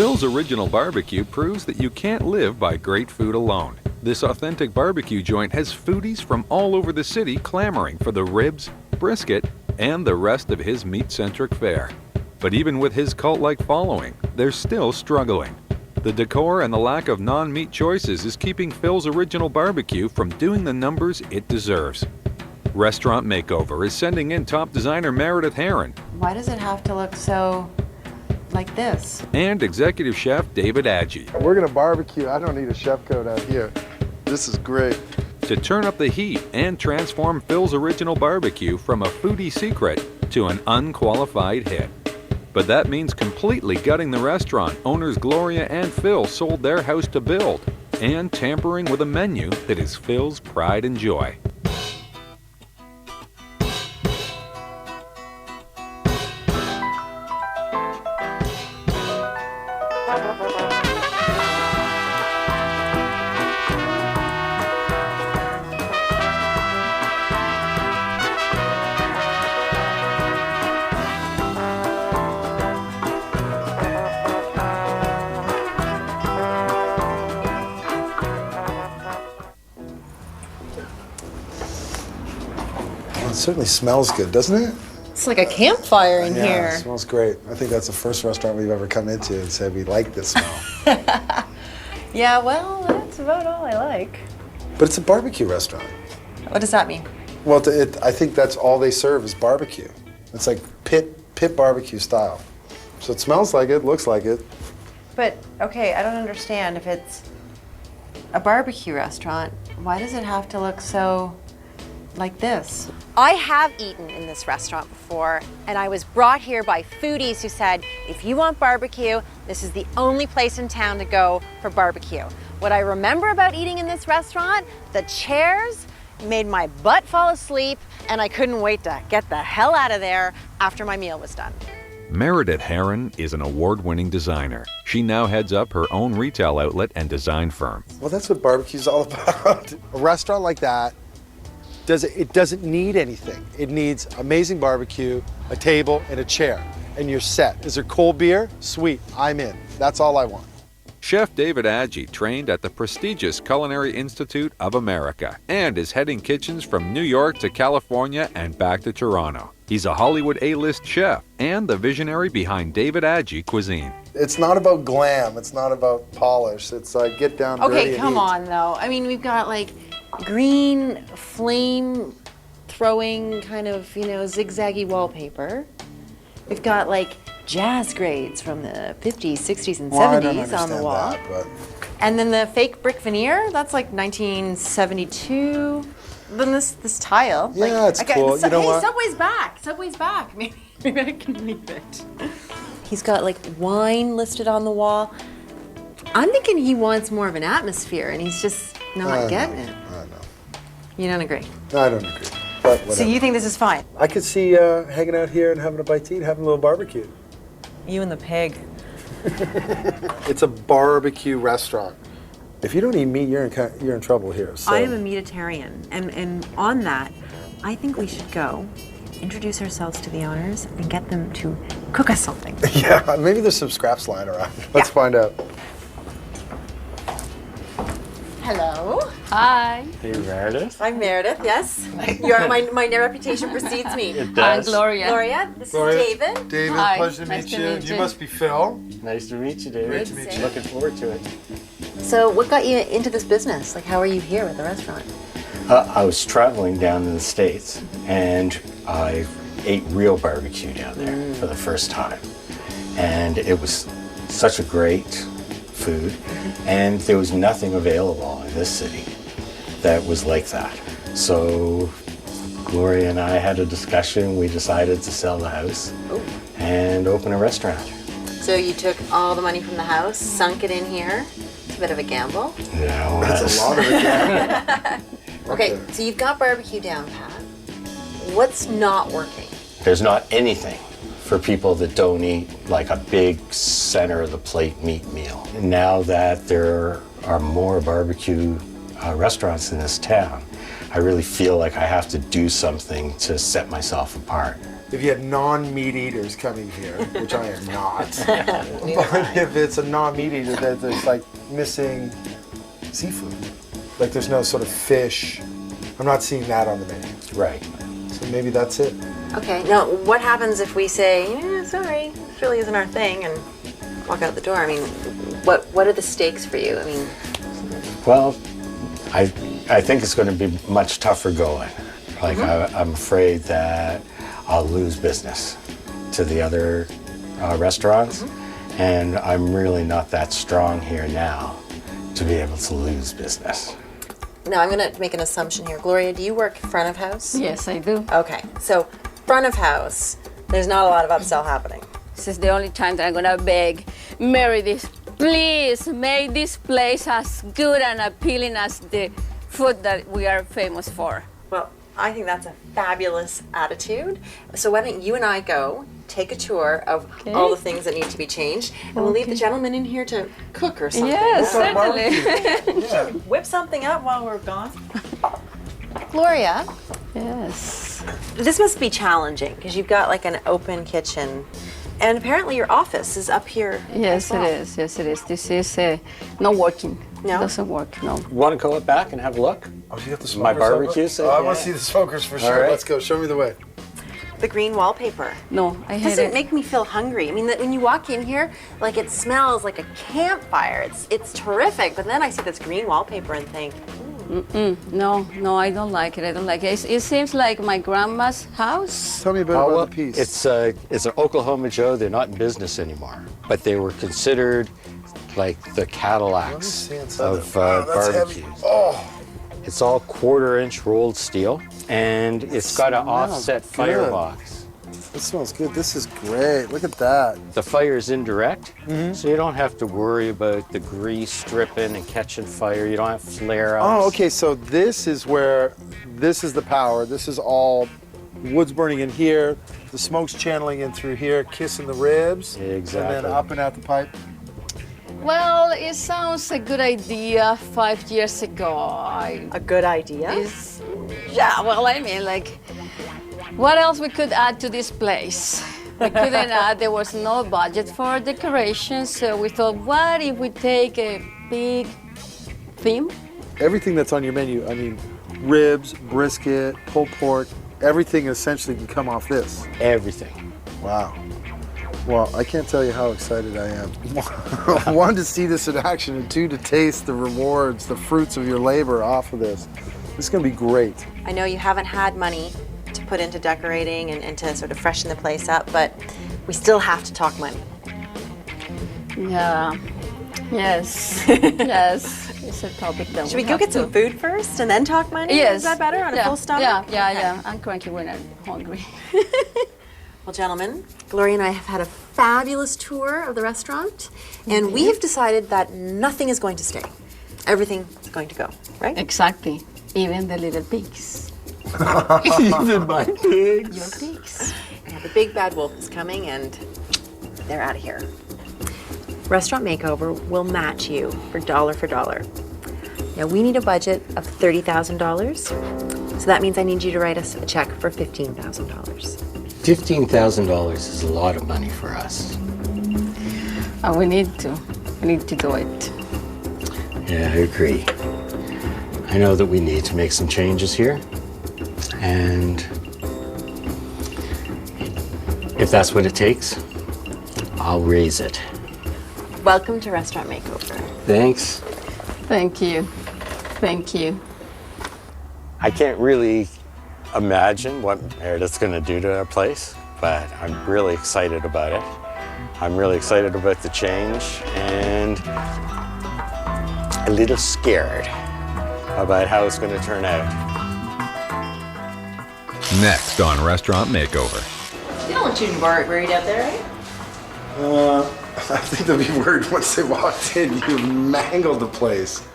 Phil's Original Barbecue proves that you can't live by great food alone. This authentic barbecue joint has foodies from all over the city clamoring for the ribs, brisket, and the rest of his meat-centric fare. But even with his cult-like following, they're still struggling. The decor and the lack of non-meat choices is keeping Phil's Original Barbecue from doing the numbers it deserves. Restaurant Makeover is sending in top designer Meredith Herron. Why does it have to look so like this? And executive chef David Adji. We're gonna barbecue. I don't need a chef coat out here. This is great. To turn up the heat and transform Phil's Original Barbecue from a foodie secret to an unqualified hit. But that means completely gutting the restaurant owners Gloria and Phil sold their house to build, and tampering with a menu that is Phil's pride and joy. It certainly smells good, doesn't it? It's like a campfire in Yeah, here. it smells great. I think that's the first restaurant we've ever come into and said we like this smell. Yeah, well, that's about all I like. But it's a barbecue restaurant. What does that mean? Well, I think that's all they serve is barbecue. It's like pit barbecue style. So it smells like it, looks like it. But, okay, I don't understand. If it's a barbecue restaurant, why does it have to look so like this? I have eaten in this restaurant before, and I was brought here by foodies who said, if you want barbecue, this is the only place in town to go for barbecue. What I remember about eating in this restaurant, the chairs made my butt fall asleep, and I couldn't wait to get the hell out of there after my meal was done. Meredith Herron is an award-winning designer. She now heads up her own retail outlet and design firm. Well, that's what barbecue's all about. A restaurant like that, it doesn't need anything. It needs amazing barbecue, a table, and a chair, and you're set. Is there cold beer? Sweet, I'm in. That's all I want. Chef David Adji trained at the prestigious Culinary Institute of America and is heading kitchens from New York to California and back to Toronto. He's a Hollywood A-list chef and the visionary behind David Adji Cuisine. It's not about glam. It's not about polish. It's like get down dirty Okay, and come eat. on, though. I mean, we've got like green flame throwing kind of, zigzaggy wallpaper. We've got like jazz grades from the 50s, 60s, and 70s on the wall. That, but... And then the fake brick veneer, that's like 1972. Then this tile. Yeah, it's cool. You know what? Subway's back. Subway's back. Maybe I can leave it. He's got like wine listed on the wall. I'm thinking he wants more of an atmosphere, and he's just not getting it. I know. You don't agree? No, I don't agree. But whatever. So you think this is fine? I could see hanging out here and having a bite to eat, having a little barbecue. You and the pig. It's a barbecue restaurant. If you don't eat meat, you're in trouble here. So. I am a meatitarian, and on that, I think we should go, introduce ourselves to the owners, and get them to cook us something. Yeah, maybe there's some scraps lying around. Let's find out. Hello. Hi. Hey, Meredith. I'm Meredith, yes. My reputation precedes me. It does. Gloria. Gloria, this Gloria. is David. David, Hi, pleasure to nice meet to you. meet You you. must be Phil. Nice to meet you, David. Great to meet you. Looking forward to it. So what got you into this business? Like, how are you here at the restaurant? I was traveling down in the States, and I ate real barbecue down there for the first time. And it was such a great food, and there was nothing available in this city that was like that. So Gloria and I had a discussion. We decided to sell the house and open a restaurant. So you took all the money from the house, sunk it in here. It's a bit of a gamble. Yeah, it That's was. a lot of it. Okay, so you've got barbecue down pat. What's not working? There's not anything for people that don't eat like a big center of the plate meat meal. And now that there are more barbecue restaurants in this town, I really feel like I have to do something to set myself apart. if you had non-meat eaters coming here, which I am not, but if it's a non-meat eater that's like missing seafood, like there's no sort of fish, I'm not seeing that on the menu. Right. So maybe that's it. Okay, now what happens if we say, sorry, this really isn't our thing, and walk out the door? I mean, what are the stakes for you? I mean, Well, I think it's going to be much tougher going. Like, I'm afraid that I'll lose business to the other restaurants, and I'm really not that strong here now to be able to lose business. now I'm gonna make an assumption here. Gloria, do you work front of house? Yes, I do. Okay, so front of house, there's not a lot of upsell happening. This is the only time that I'm gonna beg Meredith, please make this place as good and appealing as the food that we are famous for. Well, I think that's a fabulous attitude. So why don't you and I go take a tour of all the things that need to be changed, and we'll leave the gentleman in here to cook or something. Yes, certainly. Whip something up while we're gone. Gloria, Yes. This must be challenging because you've got like an open kitchen, and apparently your office is up here. Yes, it is. Yes, it is. This is not working. No? Doesn't work. No. Want to go up back and have a look? Oh, you got the My smokers barbecue over? set? Oh, I want Yeah. to see the smokers for All sure. right. Let's go. Show me the way. The green wallpaper. No, I hate Doesn't it. make me feel hungry. I mean, that when you walk in here, like it smells like a campfire. It's terrific. But then I see this green wallpaper and think, No, I don't like it. I don't like it. It seems like my grandma's house. Tell me about the piece. It's an Oklahoma Joe. They're not in business anymore, but they were considered like the Cadillacs see inside of that. Wow, that's heavy. barbecues. Oh, It's all 1/4-inch rolled steel, and it's got an smells offset good. firebox. this smells good. This is great. Look at that. The fire is indirect, so you don't have to worry about the grease dripping and catching fire. You don't have flare-ups. Oh, okay. So this is where, this is the power. This is all wood's burning in here. The smoke's channeling in through here, kissing the ribs. Exactly. And then up and out the pipe. Well, it sounds a good idea 5 years ago. a good idea. Yeah, well, I mean, like, what else we could add to this place? We couldn't add, there was no budget for decorations, so we thought, what if we take a big theme? Everything that's on your menu, I mean, ribs, brisket, pulled pork, everything essentially can come off this. Everything. Wow. Well, I can't tell you how excited I am. One, to see this in action, and two, to taste the rewards, the fruits of your labor off of this. This is going to be great. I know you haven't had money to put into decorating and to sort of freshen the place up, but we still have to talk money. Yeah, yes, yes, it's a topic that Should we go get some food first and then talk money? Yes. Is that better on a Yeah, full stomach? Yeah, Okay. I'm cranky when I'm hungry. Well, gentlemen, Gloria and I have had a fabulous tour of the restaurant, and we have decided that nothing is going to stay. Everything is going to go, right? Exactly, even the little pigs. Even my pigs. Your pigs. Yeah, the big bad wolf is coming, and they're out of here. Restaurant Makeover will match you for dollar. Now, we need a budget of $30,000, so that means I need you to write us a check for $15,000. $15,000 is a lot of money for us. And we need to do it. Yeah, I agree. I know that we need to make some changes here, and if that's what it takes, I'll raise it. Welcome to Restaurant Makeover. Thanks. Thank you. Thank you. I can't really imagine what Meredith's going to do to our place, but I'm really excited about it. I'm really excited about the change and a little scared about how it's going to turn out. Next on Restaurant Makeover. You don't want you worried out there, right? I think they'll be worried once they walked in. You mangled the place.